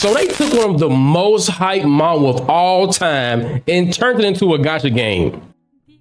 So they took one of the most hyped manga of all time and turned it into a gacha game.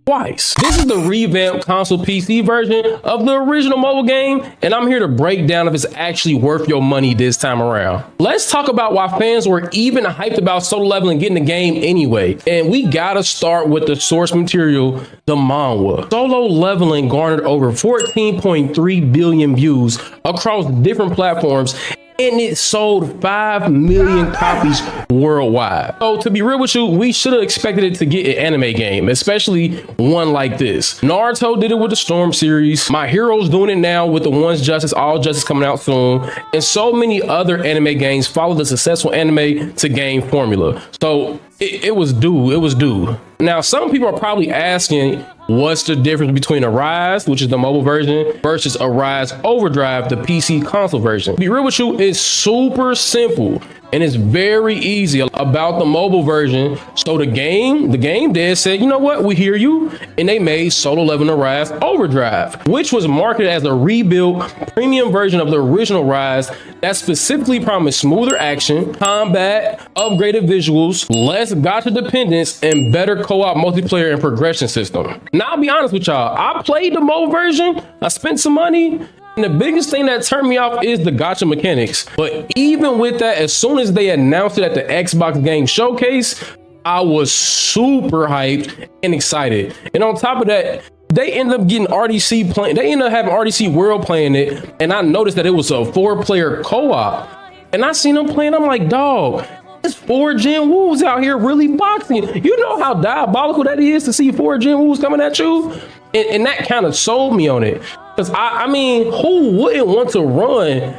Twice. This is the revamped console PC version of the original mobile game, and I'm here to break down if it's actually worth your money this time around. Let's talk about why fans were even hyped about Solo Leveling getting the game anyway, and we gotta start with the source material, the manga. Solo Leveling garnered over 14.3 billion views across different platforms, and it sold 5 million copies worldwide. So to be real with you, we should have expected it to get an anime game, especially one like this. Naruto did it with the Storm series. My Hero's doing it now with the One's Justice, All Justice coming out soon. And so many other anime games follow the successful anime to game formula. So it was due, it was due. Now, some people are probably asking, what's the difference between Arise, which is the mobile version, versus Arise Overdrive, the PC console version? To be real with you, it's super simple and it's very easy about the mobile version. So the game dev said, you know what, we hear you, and they made Solo Leveling Arise Overdrive, which was marketed as a rebuilt premium version of the original Rise that specifically promised smoother action, combat, upgraded visuals, less gacha dependence, and better co-op multiplayer and progression system. Now, I'll be honest with y'all, I played the mobile version, I spent some money, and the biggest thing that turned me off is the gacha mechanics. But even with that, as soon as they announced it at the Xbox Game Showcase, I was super hyped and excited. And on top of that, they ended up getting RDC playing. They ended up having RDC World playing it, and I noticed that it was a 4-player co-op. And I seen them playing. I'm like, dog, it's 4 Gen Woos out here really boxing. You know how diabolical that is to see 4 Gen Woos coming at you, and that kind of sold me on it. Because I mean, who wouldn't want to run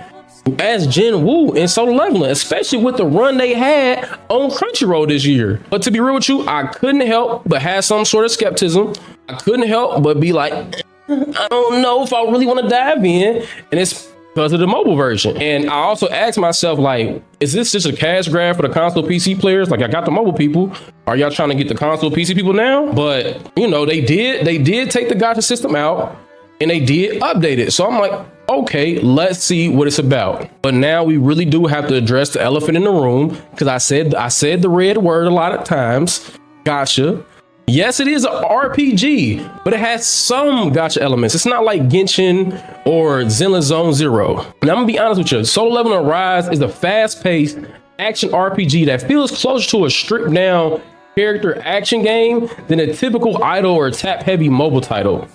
as Gen Woo in Solo Leveling, especially with the run they had on Crunchyroll this year? But to be real with you, I couldn't help but have some sort of skepticism. I couldn't help but be like, I don't know if I really want to dive in, and it's because of the mobile version. And I also asked myself, like, is this just a cash grab for the console PC players? Like, I got the mobile people. Are y'all trying to get the console PC people now? But you know, they did take the gacha system out, and they did update it. So I'm like, okay, let's see what it's about. But now we really do have to address the elephant in the room, because I said the red word a lot of times, gacha. Yes, it is an RPG, but it has some gacha elements. It's not like Genshin or Zenless Zone Zero. And I'm gonna be honest with you, Solo Leveling Rise is a fast-paced action RPG that feels closer to a stripped-down character action game than a typical idle or tap-heavy mobile title.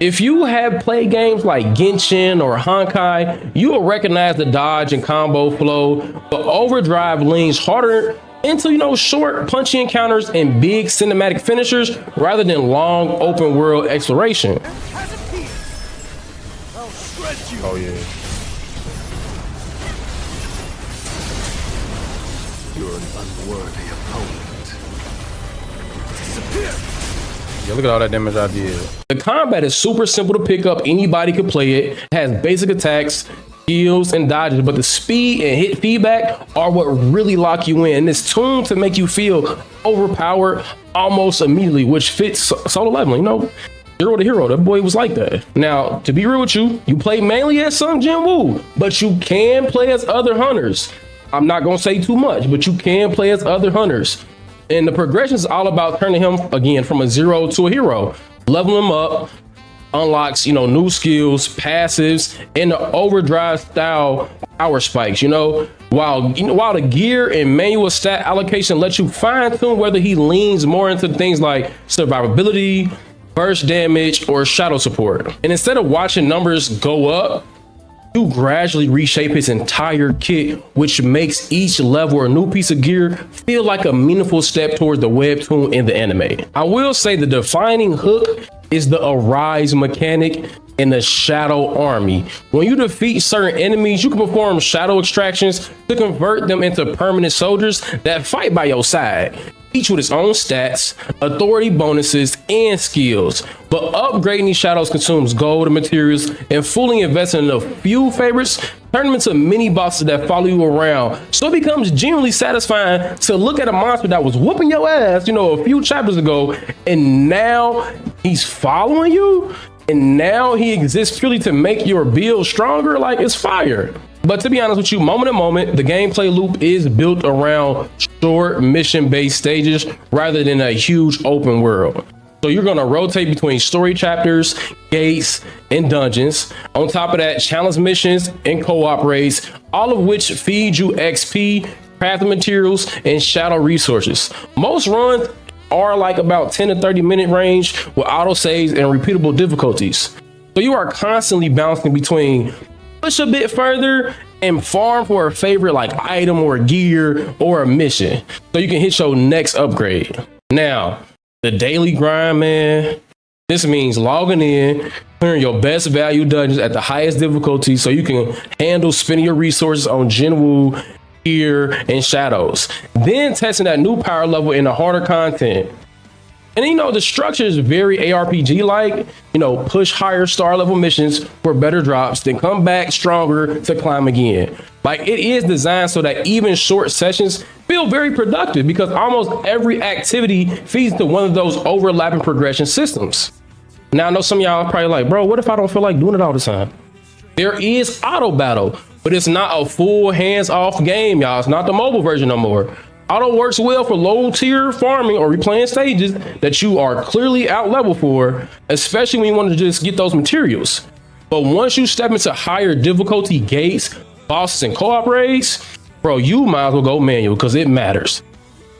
If you have played games like Genshin or Honkai, you will recognize the dodge and combo flow, but Overdrive leans harder into, you know, short, punchy encounters and big cinematic finishers rather than long open world exploration. Oh yeah. You're an unworthy opponent. Disappear. Yeah, look at all that damage I did. The combat is super simple to pick up. Anybody could play it. It has basic attacks, skills, and dodges, but the speed and hit feedback are what really lock you in. It's tuned to make you feel overpowered almost immediately, which fits Solo Leveling. You know, Zero to Hero, that boy was like that. Now, to be real with you, you play mainly as some Gen Woo, but you can play as other hunters. I'm not gonna say too much, but you can play as other hunters. And the progression is all about turning him, again, from a zero to a hero. Level him up, unlocks, you know, new skills, passives, and the Overdrive style power spikes, you know, while the gear and manual stat allocation lets you fine tune whether he leans more into things like survivability, burst damage, or shadow support. And instead of watching numbers go up, you gradually reshape his entire kit, which makes each level or new piece of gear feel like a meaningful step towards the webtoon in the anime. I will say the defining hook is the Arise mechanic in the Shadow Army. When you defeat certain enemies, you can perform shadow extractions to convert them into permanent soldiers that fight by your side, each with its own stats, authority bonuses, and skills. But upgrading these shadows consumes gold and materials, and fully investing in a few favorites turn them into mini bosses that follow you around. So it becomes genuinely satisfying to look at a monster that was whooping your ass, you know, a few chapters ago, and now he's following you, and now he exists purely to make your build stronger. Like, it's fire. But to be honest with you, moment to moment, the gameplay loop is built around short mission-based stages rather than a huge open world. So you're going to rotate between story chapters, gates, and dungeons. On top of that, challenge missions and co-op raids, all of which feed you XP, crafting materials, and shadow resources. Most runs are like about 10 to 30 minute range with auto saves and repeatable difficulties. So you are constantly bouncing between push a bit further and farm for a favorite like item or gear or a mission so you can hit your next upgrade. Now, the daily grind, man, this means logging in, clearing your best value dungeons at the highest difficulty so you can handle spending your resources on Jinwoo, gear, and shadows. Then testing that new power level in the harder content. And you know, the structure is very ARPG-like, you know, push higher star level missions for better drops, then come back stronger to climb again. Like, it is designed so that even short sessions feel very productive because almost every activity feeds to one of those overlapping progression systems. Now, I know some of y'all are probably like, bro, what if I don't feel like doing it all the time? There is auto battle, but it's not a full hands-off game, y'all. It's not the mobile version no more. Auto works well for low tier farming or replaying stages that you are clearly out level for, especially when you want to just get those materials. But once you step into higher difficulty gates, bosses, and co-op raids, bro, you might as well go manual because it matters.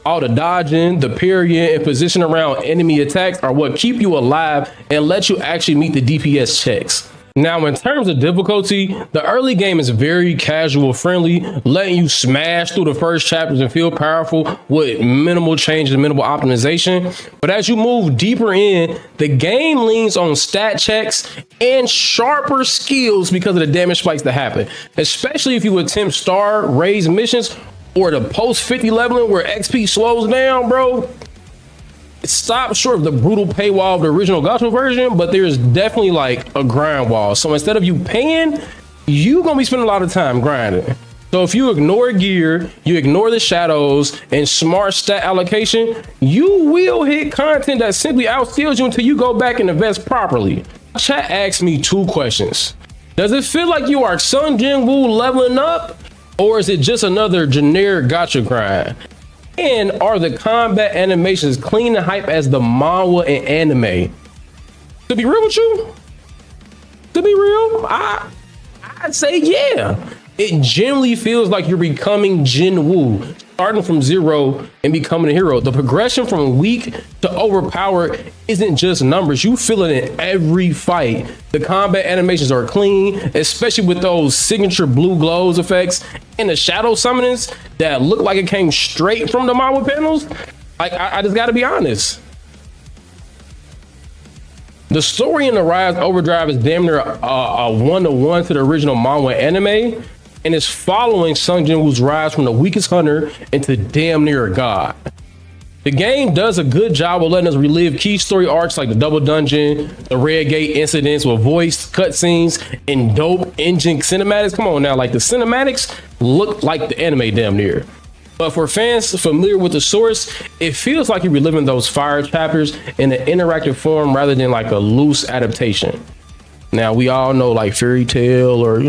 All the dodging, the parrying, and position around enemy attacks are what keep you alive and let you actually meet the DPS checks. Now, in terms of difficulty, the early game is very casual friendly, letting you smash through the first chapters and feel powerful with minimal changes and minimal optimization. But as you move deeper in, the game leans on stat checks and sharper skills because of the damage spikes that happen, especially if you attempt star raise missions or the post 50 leveling where XP slows down, bro. It stops short of the brutal paywall of the original gacha version, but there's definitely like a grind wall. So instead of you paying, you gonna be spending a lot of time grinding. So if you ignore gear, you ignore the shadows and smart stat allocation, you will hit content that simply outskills you until you go back and invest properly. Chat asked me 2 questions. Does it feel like you are Sung Jinwoo leveling up, or is it just another generic gacha grind? And are the combat animations clean and hype as the manga and anime? To be real with you, I'd say yeah. It generally feels like you're becoming Jinwoo, starting from zero and becoming a hero. The progression from weak to overpowered isn't just numbers. You feel it in every fight. The combat animations are clean, especially with those signature blue glows effects and the shadow summonings that look like it came straight from the manga panels. Like, I just gotta be honest. The story in the Rise Overdrive is damn near a one-to-one to the original manga anime, and is following Sung Jinwoo's rise from the weakest hunter into damn near a god. The game does a good job of letting us relive key story arcs like the double dungeon, the Red Gate incidents with voiced cutscenes and dope engine cinematics. Come on now, like the cinematics look like the anime damn near. But for fans familiar with the source, it feels like you're reliving those fire chapters in an interactive form rather than like a loose adaptation. Now, we all know like Fairy Tail or,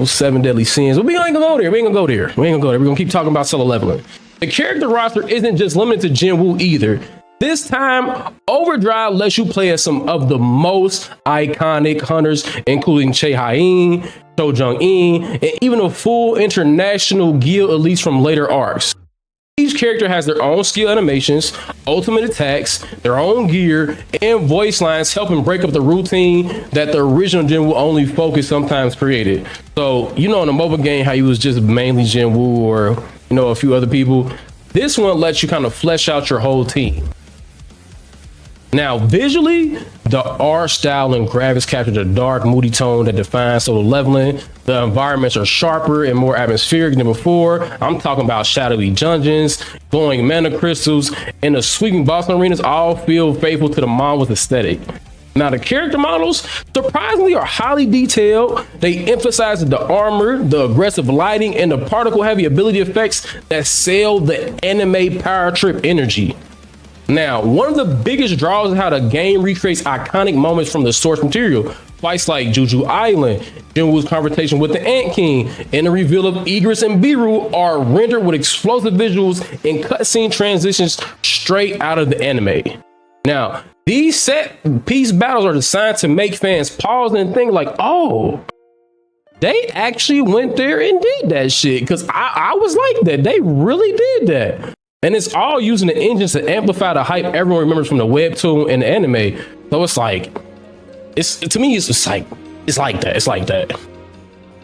Seven Deadly Sins, but we ain't gonna go there. We're gonna keep talking about Solo Leveling. The character roster isn't just limited to Jinwoo either. This time, Overdrive lets you play as some of the most iconic hunters, including Che Hain, Cho Jung-in, and even a full international guild, at least from later arcs. Each character has their own skill animations, ultimate attacks, their own gear, and voice lines helping break up the routine that the original Jinwoo only focus sometimes created. So, in the mobile game, how you was just mainly Jinwoo or, a few other people. This one lets you kind of flesh out your whole team. Now, visually, the art style and graphics capture the dark, moody tone that defines Solo Leveling. The environments are sharper and more atmospheric than before. I'm talking about shadowy dungeons, glowing mana crystals, and the sweeping boss arenas all feel faithful to the manga's aesthetic. Now, the character models, surprisingly, are highly detailed. They emphasize the armor, the aggressive lighting, and the particle-heavy ability effects that sell the anime power trip energy. Now, one of the biggest draws is how the game recreates iconic moments from the source material. Fights like Juju Island, Jinwoo's confrontation with the Ant King, and the reveal of Egress and Beeroo are rendered with explosive visuals and cutscene transitions straight out of the anime. Now, these set piece battles are designed to make fans pause and think like, oh, they actually went there and did that shit. Because I was like that. They really did that. And it's all using the engines to amplify the hype everyone remembers from the webtoon and the anime. So it's like, to me, it's like that.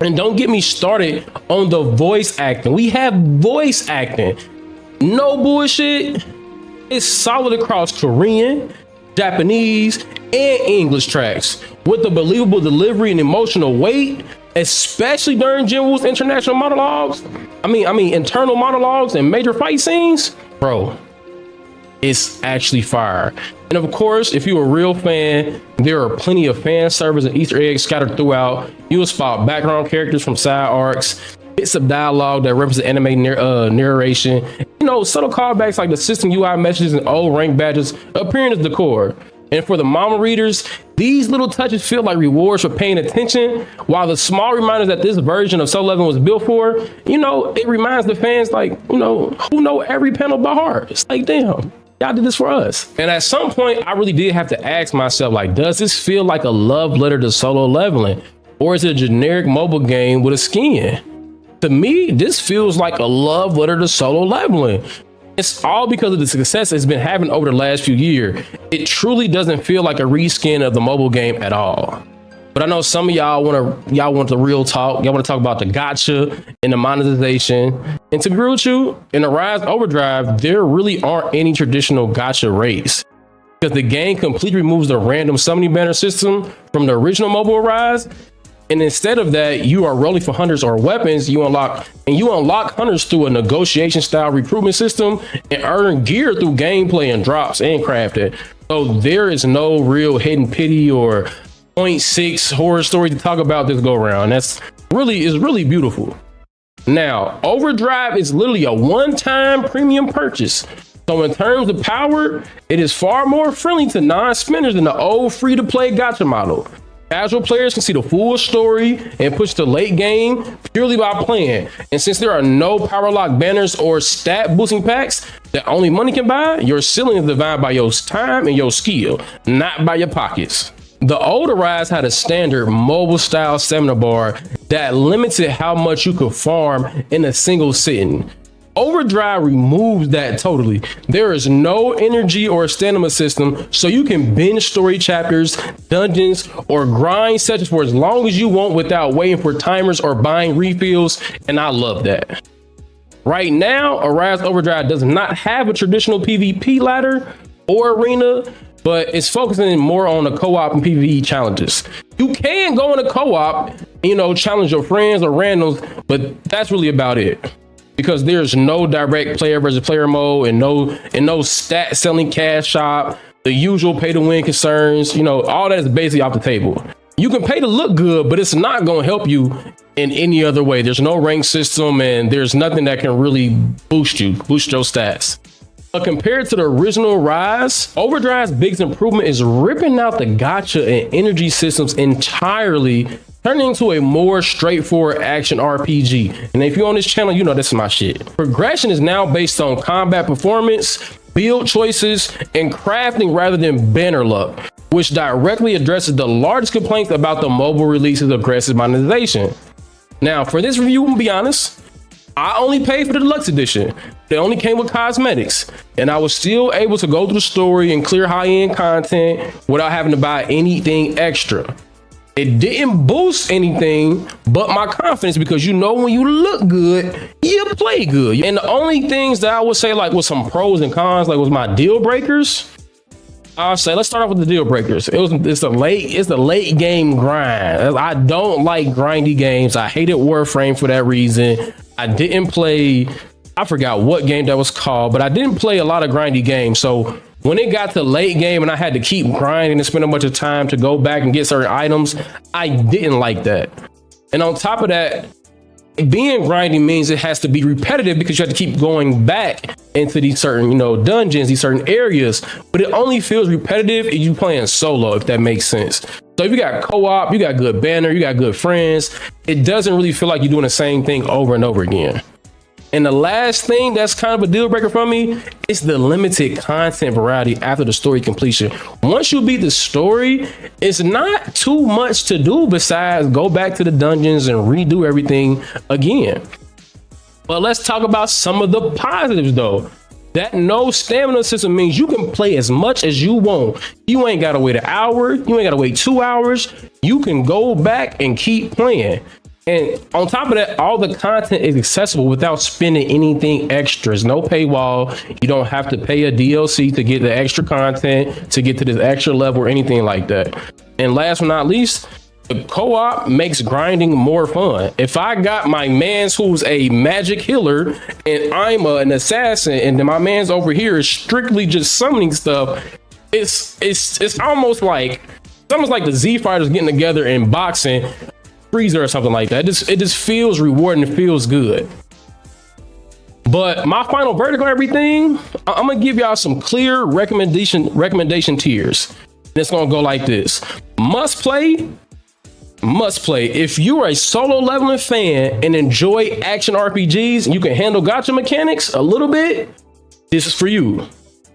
And don't get me started on the voice acting. We have voice acting. No bullshit. It's solid across Korean, Japanese, and English tracks with a believable delivery and emotional weight, especially during Jinwoo's international monologues. I mean internal monologues and major fight scenes, bro. It's actually fire. And of course, if you're a real fan, there are plenty of fan service and Easter eggs scattered throughout. You will spot background characters from side arcs, bits of dialogue that represent anime narration, you know, subtle callbacks like the system UI messages and old rank badges appearing as decor. And for the mama readers, these little touches feel like rewards for paying attention, while the small reminders that this version of Solo Leveling was built for, you know, it reminds the fans like, you know, who know every panel by heart. It's like, damn, y'all did this for us. And at some point, I really did have to ask myself, like, does this feel like a love letter to Solo Leveling? Or is it a generic mobile game with a skin? To me, this feels like a love letter to Solo Leveling. It's all because of the success it's been having over the last few years. It truly doesn't feel like a reskin of the mobile game at all. But I know some of y'all want the real talk. Y'all want to talk about the gacha and the monetization. And to be real with you, in Arise Overdrive, there really aren't any traditional gacha rates, because the game completely removes the random summoning banner system from the original mobile Arise. And instead of that, you are rolling for hunters or weapons you unlock hunters through a negotiation style recruitment system and earn gear through gameplay and drops and crafting. So there is no real hidden pity or 0.6 horror story to talk about this go around. Is really beautiful. Now, Overdrive is literally a one-time premium purchase. So in terms of power, it is far more friendly to non-spinners than the old free-to-play gacha model. Casual players can see the full story and push the late game purely by playing. And since there are no power lock banners or stat boosting packs that only money can buy, your ceiling is defined by your time and your skill, not by your pockets. The old Arise had a standard mobile style stamina bar that limited how much you could farm in a single sitting. Overdrive removes that totally. There is no energy or stamina system, so you can binge story chapters, dungeons, or grind sessions for as long as you want without waiting for timers or buying refills, and I love that. Right now, Arise Overdrive does not have a traditional PvP ladder or arena, but it's focusing more on the co-op and PvE challenges. You can go in a co-op, you know, challenge your friends or randoms, but that's really about it. Because there's no direct player versus player mode and no stat selling cash shop, the usual pay to win concerns, you know, all that is basically off the table. You can pay to look good, but it's not going to help you in any other way. There's no rank system and there's nothing that can really boost your stats. But compared to the original Rise, Overdrive's biggest improvement is ripping out the gacha and energy systems entirely, turning into a more straightforward action RPG. And if you're on this channel, you know this is my shit. Progression is now based on combat performance, build choices, and crafting rather than banner luck, which directly addresses the largest complaints about the mobile release's aggressive monetization. Now, for this review, I'm gonna be honest, I only paid for the deluxe edition. It only came with cosmetics, and I was still able to go through the story and clear high-end content without having to buy anything extra. It didn't boost anything but my confidence, because you know when you look good, you play good. And the only things that I would say, like with some pros and cons, like was my deal breakers. I'll say, let's start off with the deal breakers. It's the late game grind. I don't like grindy games. I hated Warframe for that reason. I didn't play, I forgot what game that was called, but I didn't play a lot of grindy games. So when it got to late game and I had to keep grinding and spend a bunch of time to go back and get certain items, I didn't like that. And on top of that, being grinding means it has to be repetitive, because you have to keep going back into these certain, you know, dungeons, these certain areas, but it only feels repetitive if you playing solo, if that makes sense. So if you got co-op, you got good banner, you got good friends, it doesn't really feel like you're doing the same thing over and over again. And the last thing that's kind of a deal breaker for me is the limited content variety after the story completion. Once you beat the story, it's not too much to do besides go back to the dungeons and redo everything again. But let's talk about some of the positives though. That no stamina system means you can play as much as you want. You ain't gotta wait an hour, you ain't gotta wait 2 hours. You can go back and keep playing. And on top of that, all the content is accessible without spending anything extras. No paywall. You don't have to pay a DLC to get the extra content, to get to this extra level or anything like that. And last but not least, the co-op makes grinding more fun. If I got my mans who's a magic healer and I'm an assassin, and then my man's over here is strictly just summoning stuff, it's almost like the Z fighters getting together and boxing Freezer or something like that. It just feels rewarding. It feels good. But my final verdict on everything, I'm gonna give y'all some clear recommendation tiers. And it's gonna go like this: must play. If you are a solo leveling fan and enjoy action RPGs and you can handle gacha mechanics a little bit, this is for you.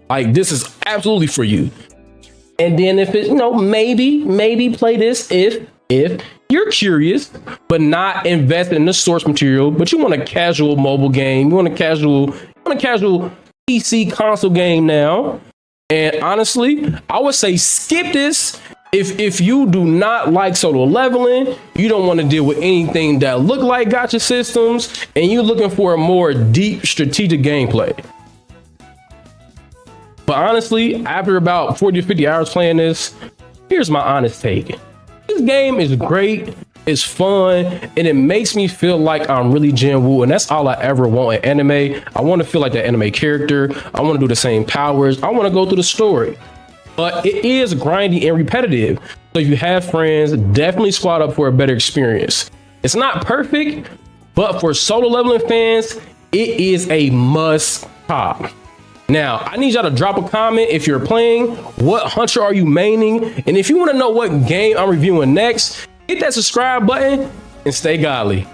Like, this is absolutely for you. And then if it's, maybe play this if you're curious but not invested in the source material, but you want a casual mobile game, you want a casual PC console game now. And honestly, I would say skip this if you do not like solo leveling, you don't want to deal with anything that look like gacha systems, and you're looking for a more deep strategic gameplay. But honestly, after about 40 to 50 hours playing this, here's my honest take. This game is great, it's fun, and it makes me feel like I'm really Jin Woo, and that's all I ever want in anime. I want to feel like that anime character. I want to do the same powers. I want to go through the story. But it is grindy and repetitive. So if you have friends, definitely squad up for a better experience. It's not perfect, but for solo leveling fans, it is a must top. Now, I need y'all to drop a comment if you're playing. What hunter are you maining? And if you want to know what game I'm reviewing next, hit that subscribe button and stay godly.